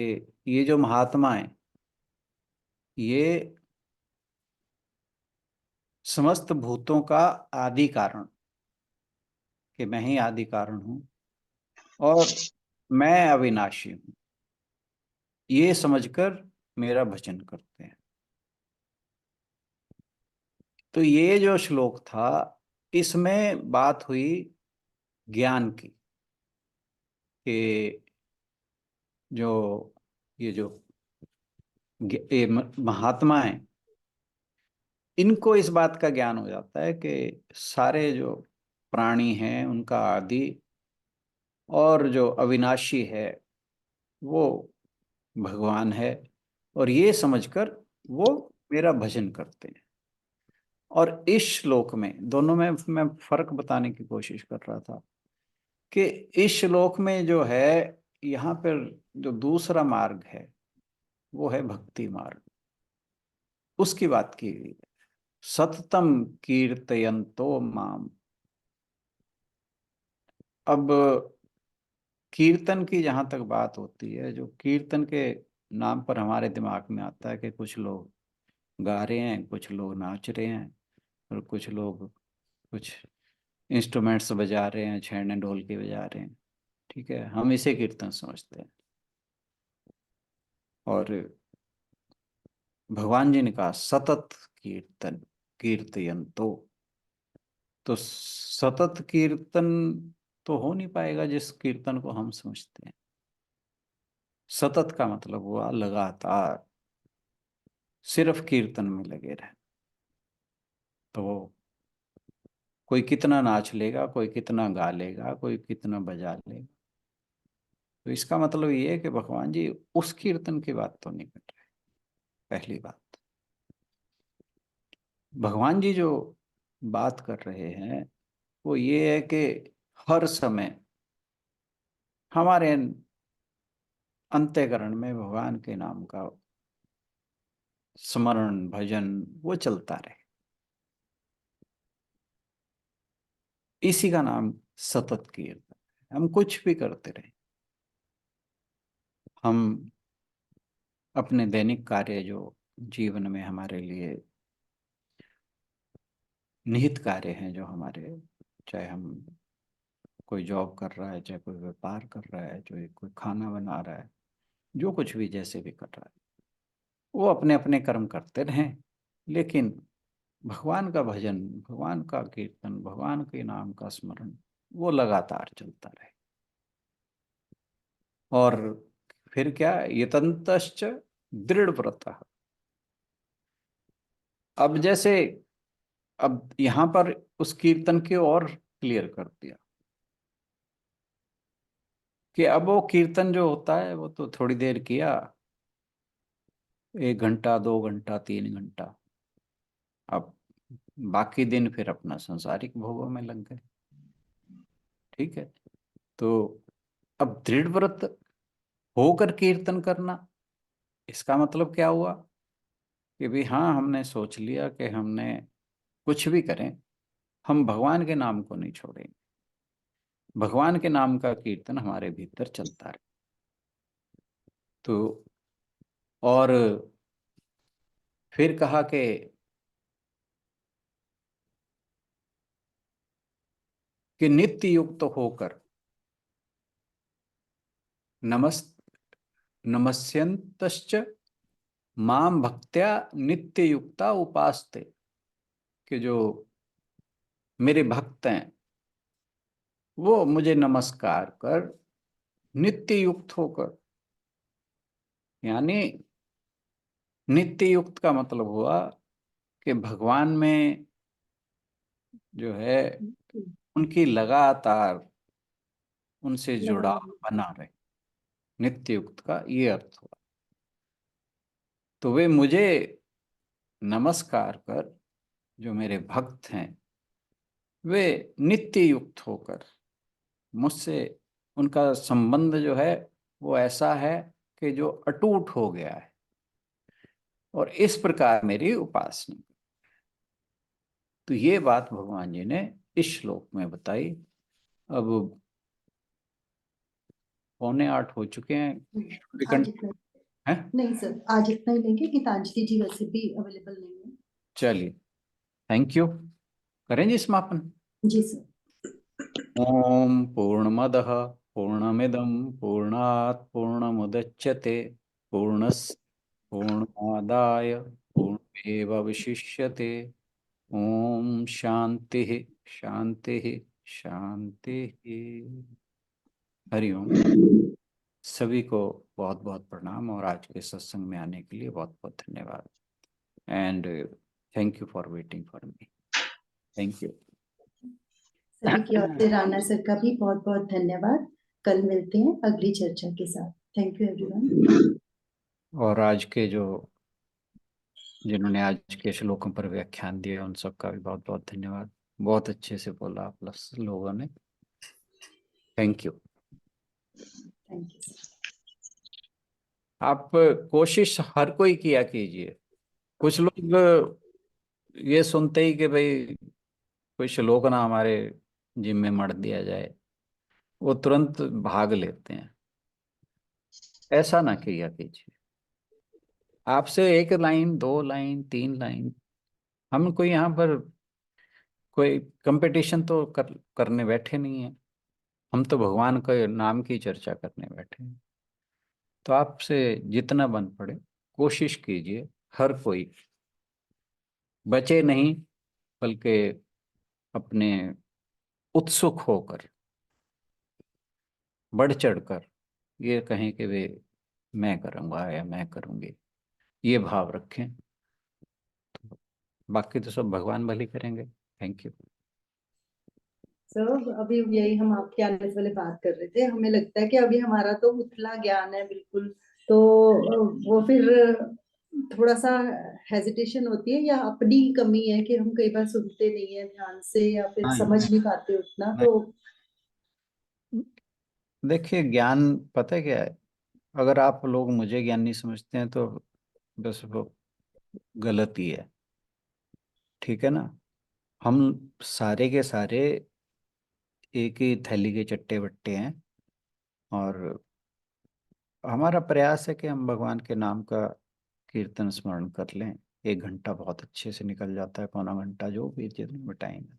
ये जो महात्मा है ये समस्त भूतों का आदि कारण, कि मैं ही आदि कारण हूं और मैं अविनाशी हूं, ये समझकर मेरा भजन करते हैं। तो ये जो श्लोक था इसमें बात हुई ज्ञान की, कि जो ये जो ये महात्मा है इनको इस बात का ज्ञान हो जाता है कि सारे जो प्राणी हैं उनका आदि और जो अविनाशी है वो भगवान है, और ये समझकर वो मेरा भजन करते हैं। और इस श्लोक में दोनों में मैं फर्क बताने की कोशिश कर रहा था कि इस श्लोक में जो है यहाँ पर जो दूसरा मार्ग है वो है भक्ति मार्ग, उसकी बात की गई है। सततम कीर्तयन्तो माम। अब कीर्तन की जहां तक बात होती है, जो कीर्तन के नाम पर हमारे दिमाग में आता है कि कुछ लोग गा रहे हैं, कुछ लोग नाच रहे हैं, और कुछ लोग कुछ इंस्ट्रूमेंट्स बजा रहे हैं, छेने ढोलकी बजा रहे हैं। ठीक है, हम इसे कीर्तन समझते हैं। और भगवान जी ने कहा सतत कीर्तन कीर्तयन्तो। तो सतत कीर्तन तो हो नहीं पाएगा जिस कीर्तन को हम समझते हैं। सतत का मतलब हुआ लगातार सिर्फ कीर्तन में लगे रहे। तो कोई कितना नाच लेगा, कोई कितना गा लेगा, कोई कितना बजा लेगा, तो इसका मतलब ये है कि भगवान जी उस कीर्तन की बात तो नहीं कर रहे। पहली बात, भगवान जी जो बात कर रहे हैं वो ये है कि हर समय हमारे अंतःकरण में भगवान के नाम का स्मरण भजन वो चलता रहे। इसी का नाम सतत कीर्तन है। हम कुछ भी करते रहे, हम अपने दैनिक कार्य जो जीवन में हमारे लिए निहित कार्य हैं, जो हमारे, चाहे हम कोई जॉब कर रहा है, चाहे कोई व्यापार कर रहा है, जो कोई खाना बना रहा है, जो कुछ भी जैसे भी कर रहा है, वो अपने अपने कर्म करते रहें, लेकिन भगवान का भजन, भगवान का कीर्तन, भगवान के नाम का स्मरण वो लगातार चलता रहे। और फिर क्या, यतन्तश्च दृढ़ व्रतः। अब जैसे, अब यहां पर उस कीर्तन की और क्लियर कर दिया कि अब वो कीर्तन जो होता है वो तो थोड़ी देर किया, 1 घंटा 2 घंटा 3 घंटा, अब बाकी दिन फिर अपना सांसारिक भोगों में लग गए। ठीक है, तो अब दृढ़ व्रत होकर कीर्तन करना, इसका मतलब क्या हुआ कि भाई हाँ, हमने सोच लिया कि हमने कुछ भी करें, हम भगवान के नाम को नहीं छोड़ेंगे, भगवान के नाम का कीर्तन हमारे भीतर चलता रहे। तो और फिर कहा कि नित्य युक्त होकर नमस् नमस्यन्तश्च माम भक्त्या नित्य युक्ता उपासते, कि जो मेरे भक्त हैं वो मुझे नमस्कार कर नित्य युक्त होकर, यानी नित्य युक्त का मतलब हुआ कि भगवान में जो है उनकी लगातार उनसे जुड़ाव बना रहे। नित्य युक्त का ये अर्थ हुआ। तो वे मुझे नमस्कार कर, जो मेरे भक्त हैं वे नित्य युक्त होकर मुझसे, उनका संबंध जो है वो ऐसा है कि जो अटूट हो गया है, और इस प्रकार मेरी उपासना। तो ये बात भगवान जी ने इस श्लोक में बताई अब 7:45 हो चुके हैं। आज इतना हैं? नहीं सर, आज इतना ही लेंगे। गीतांजलि जी वैसे भी अवेलेबल नहीं है। चलिए, थैंक यू। करें जी समापन। जी सर। ओम पूर्णमदः पूर्णमिदं पूर्णात् पूर्णमुदच्यते पूर्णस्य पूर्णमादाय पूर्णमेवावशिष्यते। ओम शांति शांति शांति। हरि ओम। सभी को बहुत बहुत प्रणाम और आज के सत्संग में आने के लिए बहुत बहुत धन्यवाद। And thank you for waiting for me. Thank you. सभी की ओर से राणा सर का भी बहुत बहुत धन्यवाद। कल मिलते हैं अगली चर्चा के साथ। Thank you everyone. और आज के जिन्होंने आज के श्लोकों पर व्याख्यान दिया उन सबका भी बहुत बहुत धन्यवाद। बहुत अच्छे से बोला आप लोगों ने। Thank you. Thank you sir. आप कोशिश हर कोई किया कीजिए। कुछ लोग ये सुनते ही कि भाई कोई श्लोक ना हमारे जिम में मढ़ दिया जाए, वो तुरंत भाग लेते हैं। ऐसा ना किया कीजिए। आपसे 1 लाइन 2 लाइन 3 लाइन, हम कोई यहाँ पर कोई कंपटीशन तो करने बैठे नहीं है। हम तो भगवान के नाम की चर्चा करने बैठे हैं। तो आपसे जितना बन पड़े कोशिश कीजिए। हर कोई बचे नहीं, बल्कि अपने उत्सुक होकर बढ़ चढ़कर ये कहें कि वे मैं करूँगा या मैं करूँगी, ये भाव रखें। तो बाकी तो सब भगवान भली करेंगे। Thank you. सर अभी यही हम आपके आने से पहले बात कर रहे थे। हमें लगता है कि अभी हमारा तो उथला ज्ञान है बिल्कुल, तो वो फिर थोड़ा सा हेजिटेशन होती है या अपनी कमी है कि हम कई बार सुनते नहीं है ध्यान से या फिर समझ नहीं पाते उतना। तो देखिए, ज्ञान पता है क्या है? अगर आप लोग मुझे ज्ञानी समझते हैं तो बस वो गलत ही है। ठीक है ना? हम सारे के सारे एक ही थैली के चट्टे बट्टे हैं और हमारा प्रयास है कि हम भगवान के नाम का कीर्तन स्मरण कर लें। 1 घंटा बहुत अच्छे से निकल जाता है, पौना घंटा, जो भी जितने में टाइम है।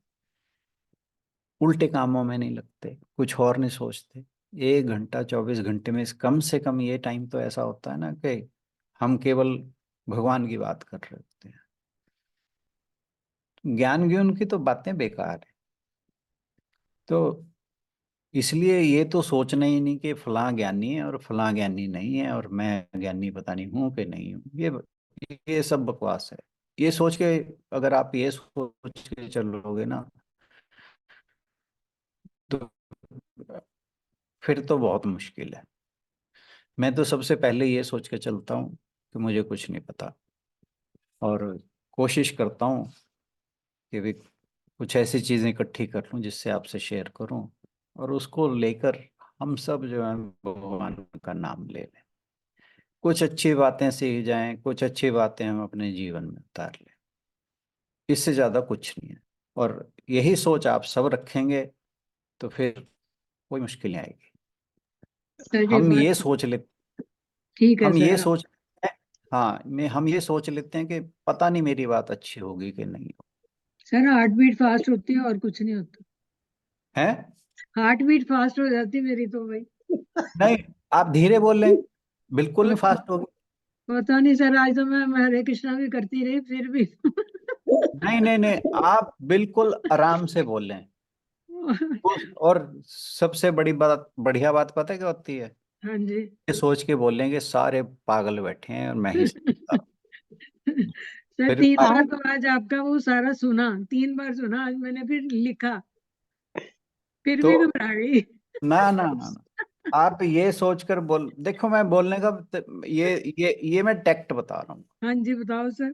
उल्टे कामों में नहीं लगते, कुछ और नहीं सोचते। 1 घंटा 24 घंटे में कम से कम ये टाइम तो ऐसा होता है ना कि हम केवल भगवान की बात कर रहे होते हैं। ज्ञान ज्ञान की तो बातें बेकार है। तो इसलिए ये तो सोचना ही नहीं कि फलां ज्ञानी है और फलां ज्ञानी नहीं है और मैं ज्ञानी पता नहीं हूँ कि नहीं हूँ। ये सब बकवास है। ये सोच के, अगर आप ये सोच के चलोगे ना, तो फिर तो बहुत मुश्किल है। मैं तो सबसे पहले ये सोच के चलता हूँ कि मुझे कुछ नहीं पता, और कोशिश करता हूँ कि भी कुछ ऐसी चीज़ें इकट्ठी कर लूँ जिससे आपसे शेयर करूँ, और उसको लेकर हम सब जो है भगवान का नाम ले लें। कुछ अच्छी बातें सीख जाएं, कुछ अच्छी बातें हम अपने जीवन में उतार लें। इससे ज़्यादा कुछ नहीं है। और यही सोच आप सब रखेंगे तो फिर कोई मुश्किल नहीं आएगी। सर जी हम ये बात सोच ले ठीक है हम ये सर। सोच हाँ, हम ये सोच लेते हैं कि पता नहीं मेरी बात अच्छी होगी कि नहीं सर हार्ट बीट फास्ट होती है और कुछ नहीं होता। है। हार्ट बीट फास्ट हो जाती मेरी तो भाई। नहीं, आप धीरे बोल लें, बिल्कुल नहीं पता फास्ट होगी। पता नहीं सर, आज तो मैं हरे कृष्णा भी करती रही फिर भी। नहीं नहीं नहीं, आप बिल्कुल आराम से बोल लें। और सबसे बड़ी बात, बढ़िया बात पता है क्या होती है? हाँ जी। ये सोच के बोलेंगे सारे पागल बैठे हैं और मैं ही समझदार हूं। सर फिर 3 बार तो आज आपका वो सारा सुना, 3 बार सुना आज मैंने, फिर लिखा, फिर तो भी घबरा गई। ना ना ना ना, आप ये सोचकर बोल देखो। मैं बोलने का ये मैं टैक्ट बता रहा हूँ। हाँ जी बताओ सर।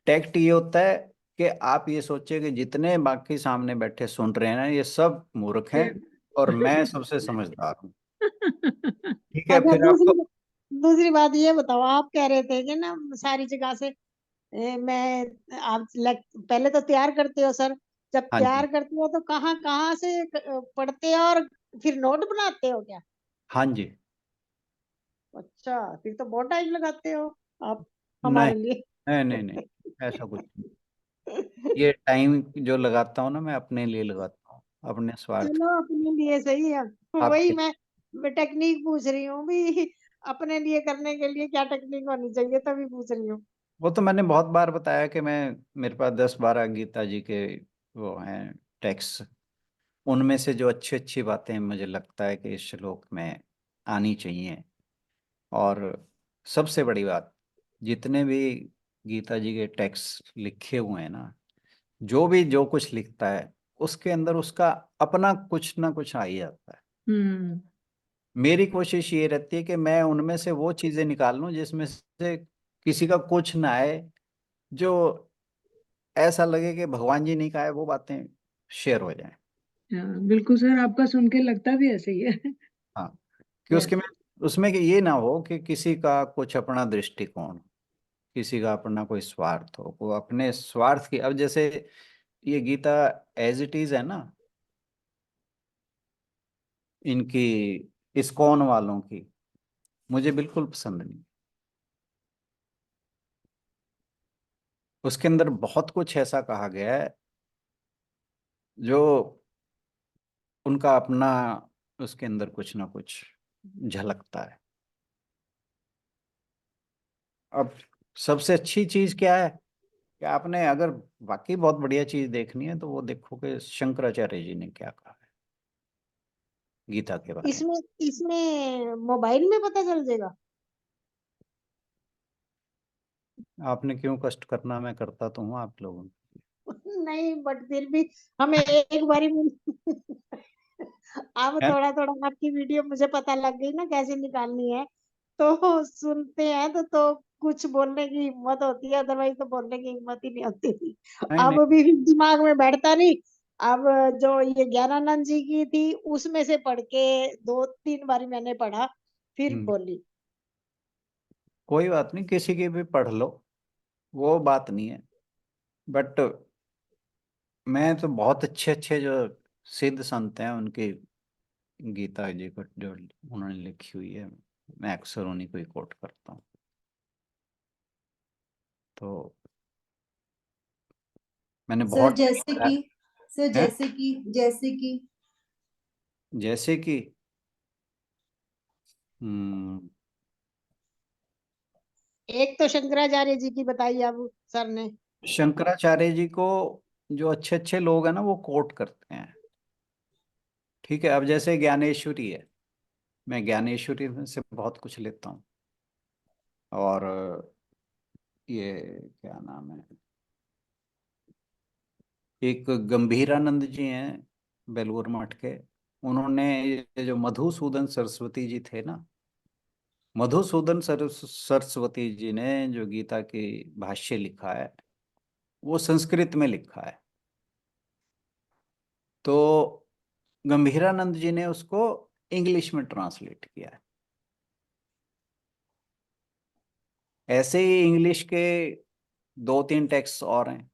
टैक्ट ये होता है कि आप ये सोचिए कि जितने बाकी सामने बैठे सुन रहे हैं ना, ये सब मूर्ख हैं और मैं सबसे समझदार हूँ। ठीक है? अच्छा, फिर आपको दूसरी बात ये बताओ, आप कह रहे थे कि ना सारी जगह से मैं आप पहले तो तैयार करते हो सर, जब हाँ तैयार जी, करते हो तो कहाँ कहाँ से पढ़ते हो और फिर नोट बनाते हो क्या? हाँ जी। अच्छा, फिर तो बहुत टाइम लगाते हो आप नहीं, हमारे लिए। नहीं, नहीं, नहीं, ऐसा कुछ नहीं। ये टाइम जो लगाता हूँ ना, मैं अपने लिए लगाता हूँ, अपने स्वार्थ। चलो अपने लिए सही है। वही आपके मैं टेक्निक पूछ रही हूँ भी, अपने लिए करने के लिए क्या टेक्निक होनी चाहिए, तभी पूछ रही हूँ। वो तो मैंने बहुत बार बताया कि मैं मेरे पास 10-12 गीता जी के वो हैं टेक्स्ट। उनमें से जो अच्छी अच्छी बातें मुझे लगता है कि इस श्लोक में आनी चाहिए। और सबसे बड़ी बात, जितने भी गीता जी के टेक्स्ट लिखे हुए हैं ना, जो भी जो कुछ लिखता है उसके अंदर उसका अपना कुछ ना कुछ आ ही जाता है। हम्म। मेरी कोशिश ये रहती है कि मैं उनमें से वो चीजें निकाल लूं जिसमें से किसी का कुछ ना आए, जो ऐसा लगे कि भगवान जी ने कहा है, वो बातें शेयर हो जाएं। हाँ, बिल्कुल सर, आपका सुन के लगता भी ऐसे ही है। हाँ, कि उसके यस। में उसमें कि ये ना हो कि किसी का कुछ अपना दृष्टिकोण, किसी का अपना कोई स्वार्थ हो, वो अपने स्वार्थ की। अब जैसे ये गीता एज इट इज है ना, इनकी इस्कॉन वालों की, मुझे बिल्कुल पसंद नहीं। उसके अंदर बहुत कुछ ऐसा कहा गया है जो उनका अपना, उसके अंदर कुछ ना कुछ झलकता है। अब सबसे अच्छी चीज क्या है कि आपने अगर वाकई बहुत बढ़िया चीज देखनी है तो वो देखो कि शंकराचार्य जी ने क्या कहा है गीता के बारे में। इसमें इसमें मोबाइल में पता चल जाएगा? आपने क्यों कष्ट करना, मैं करता तो हूँ आप लोगों को। नहीं, बट फिर भी हमें एक बारी में अब है ना? थोड़ा थोड़ा आपकी वीडियो मुझे पता लग गई ना कैसे निकालनी है, तो सुनते हैं तो कुछ बोलने की हिम्मत होती है, अदरवाइज तो बोलने की हिम्मत ही नहीं होती थी। नहीं, नहीं। अब भी दिमाग में बैठता नहीं। अब जो ये ज्ञानानंद जी की थी उसमें से पढ़ के 2-3 बारी मैंने पढ़ा, फिर हम्म, बोली। कोई बात नहीं, किसी की भी पढ़ लो, वो बात नहीं है। बट मैं तो बहुत अच्छे अच्छे जो सिद्ध संत हैं उनकी गीता जी को जो उन्होंने लिखी हुई है, मैं अक्सर उन्हीं को ही कोट करता हूँ। तो मैंने सर बहुत जैसे कि सर है, जैसे कि जैसे कि हम्म, एक तो शंकराचार्य जी की बताई अब सर ने। शंकराचार्य जी को जो अच्छे अच्छे लोग हैं ना वो कोट करते हैं। ठीक है, अब जैसे ज्ञानेश्वरी है, मैं ज्ञानेश्वरी में से बहुत कुछ लेता हूँ। और ये क्या नाम है, एक गंभीरानंद जी हैं बेलूर मठ के, उन्होंने ये जो मधुसूदन सरस्वती जी थे ना, मधुसूदन सरस्वती जी ने जो गीता की भाष्य लिखा है वो संस्कृत में लिखा है। तो गंभीरानंद जी ने उसको इंग्लिश में ट्रांसलेट किया है। ऐसे ही इंग्लिश के 2-3 टेक्स्ट और हैं।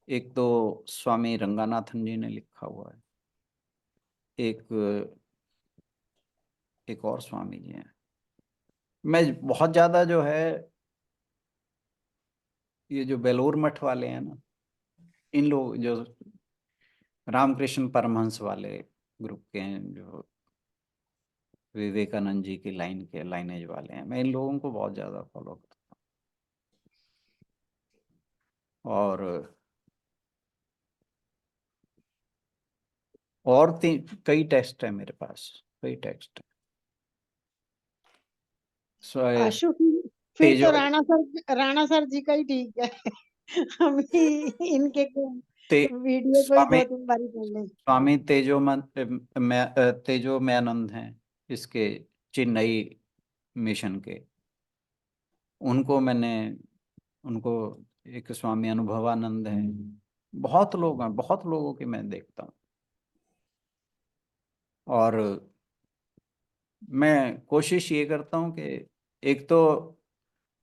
एक तो स्वामी रंगानाथन जी ने लिखा हुआ है, एक एक और स्वामी जी हैं। मैं बहुत ज्यादा जो है, ये जो बेलूर मठ वाले हैं ना, इन लोग जो रामकृष्ण परमहंस वाले ग्रुप के हैं, जो विवेकानंद जी की लाइन के लाइनेज वाले हैं, मैं इन लोगों को बहुत ज्यादा फॉलो करता हूँ। और कई टेक्स्ट है मेरे पास, कई टेक्स्ट है। आशु, फिर तो तेजो राणा सर जी का ही ठीक है। हम ही इनके ते, वीडियो को ही स्वामी 2-3 बारी पढ़ लें। स्वामी तेजोमयानंद हैं इसके, चेन्नई मिशन के। उनको मैंने उनको एक स्वामी अनुभवानंद हैं, बहुत लोग हैं, बहुत लोगों की मैं देखता हूँ। और मैं कोशिश ये करता हूँ कि एक तो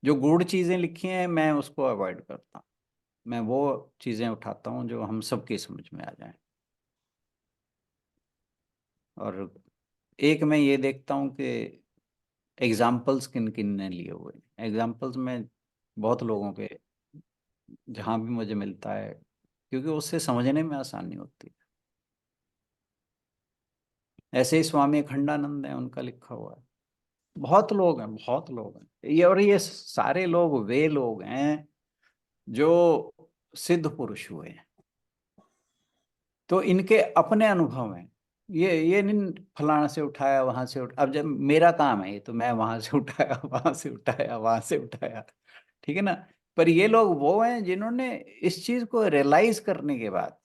जो गूढ़ चीजें लिखी हैं मैं उसको अवॉइड करता हूँ। मैं वो चीजें उठाता हूँ जो हम सबकी समझ में आ जाए। और एक मैं ये देखता हूँ कि एग्जाम्पल्स किन किन ने लिए हुए हैं। एग्जाम्पल्स में बहुत लोगों के जहाँ भी मुझे मिलता है, क्योंकि उससे समझने में आसानी होती है। ऐसे ही स्वामी अखंडानंद है, उनका लिखा हुआ है। बहुत लोग हैं, बहुत लोग हैं ये, और ये सारे लोग वे लोग हैं जो सिद्ध पुरुष हुए हैं। तो इनके अपने अनुभव हैं। ये नहीं फलाना से उठाया, वहां से अब जब मेरा काम है ये, तो मैं वहां से उठाया, वहां से उठाया, वहां से उठाया, ठीक है ना। पर ये लोग वो हैं जिन्होंने इस चीज को रियलाइज करने के बाद,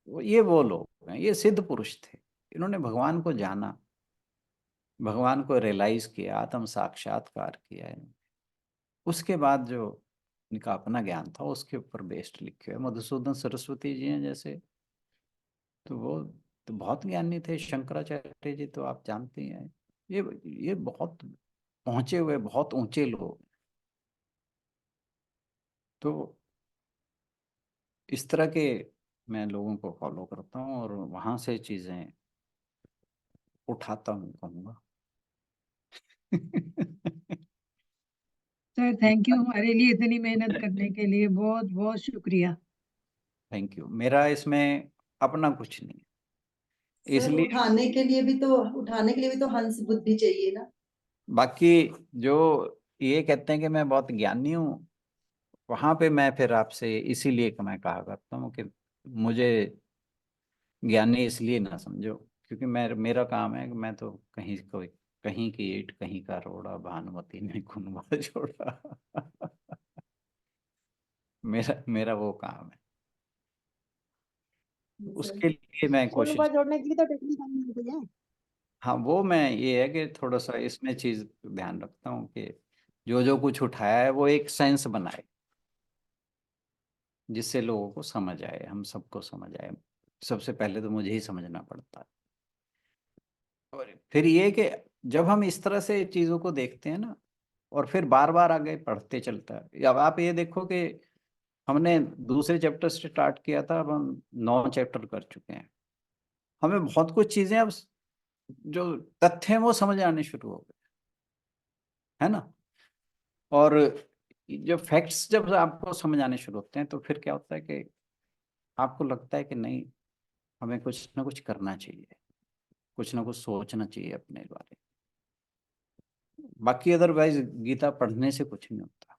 ये वो लोग हैं, ये सिद्ध पुरुष थे। इन्होंने भगवान को जाना, भगवान को रियलाइज किया, आत्म साक्षात्कार किया है। उसके बाद जो इनका अपना ज्ञान था उसके ऊपर बेस्ड लिखे हुए मधुसूदन सरस्वती जी हैं जैसे, तो वो तो बहुत ज्ञानी थे। शंकराचार्य जी तो आप जानते ही हैं। ये बहुत पहुंचे हुए, बहुत ऊंचे लोग। तो इस तरह के मैं लोगों को फॉलो करता हूँ और वहां से चीजें उठाता हूँ, कहूँगा। सर थैंक यू, हमारे लिए इतनी मेहनत करने के लिए बहुत बहुत शुक्रिया। Thank you. मेरा इसमें अपना कुछ नहीं, सर इसलिए उठाने के लिए भी तो हंस बुद्धि चाहिए ना। बाकी जो ये कहते हैं कि मैं बहुत ज्ञानी हूँ, वहां पे मैं फिर आपसे इसीलिए मैं कहा करता हूँ कि मुझे ज्ञानी इसलिए ना समझो, क्योंकि मेरा काम है कि मैं तो कहीं की ईंट कहीं का रोड़ा, भानुमति ने कुनबा जोड़ा। मेरा वो काम है। सर उसके लिए मैं कुनबा कोशिश, जोड़ने के लिए तो टेक्निकल मिलती है। हाँ वो मैं ये है कि थोड़ा सा इसमें चीज ध्यान रखता हूँ कि जो जो कुछ उठाया है वो एक सेंस बनाए, जिससे लोगों को समझ आए, हम सबको समझ आए। सबसे पहले तो मुझे ही समझना पड़ता है। और फिर ये कि जब हम इस तरह से चीजों को देखते हैं ना, और फिर बार बार आगे पढ़ते चलता है। अब आप ये देखो कि हमने दूसरे चैप्टर से स्टार्ट किया था, अब हम 9 चैप्टर कर चुके हैं। हमें बहुत कुछ चीजें अब जो तथ्य हैं वो समझ आने शुरू हो गए, है ना। और जब फैक्ट्स जब आपको समझ आने शुरू होते हैं तो फिर क्या होता है कि आपको लगता है कि नहीं, हमें कुछ ना कुछ करना चाहिए, कुछ ना कुछ सोचना चाहिए अपने बारे में। बाकी अदरवाइज गीता पढ़ने से कुछ नहीं होता।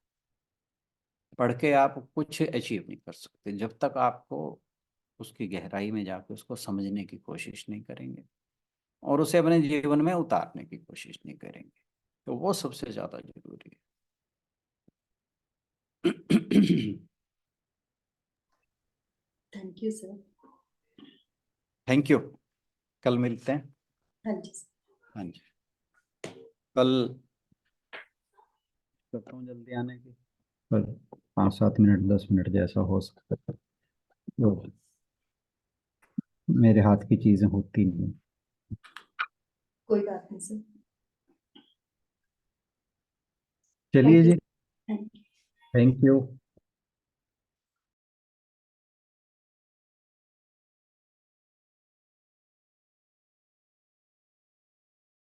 पढ़ के आप कुछ अचीव नहीं कर सकते जब तक आपको उसकी गहराई में जाकर उसको समझने की कोशिश नहीं करेंगे और उसे अपने जीवन में उतारने की कोशिश नहीं करेंगे। तो वो सबसे ज्यादा जरूरी है। Thank you sir. Thank you. कल मिलते हैं। हाँ जी हाँ जी, कल करता हूँ जल्दी आने की, कल 5-7 मिनट 10 मिनट जैसा हो सकता है। तो मेरे हाथ की चीजें होती नहीं। कोई बात नहीं सर। चलिए जी, थैंक यू। Thank you.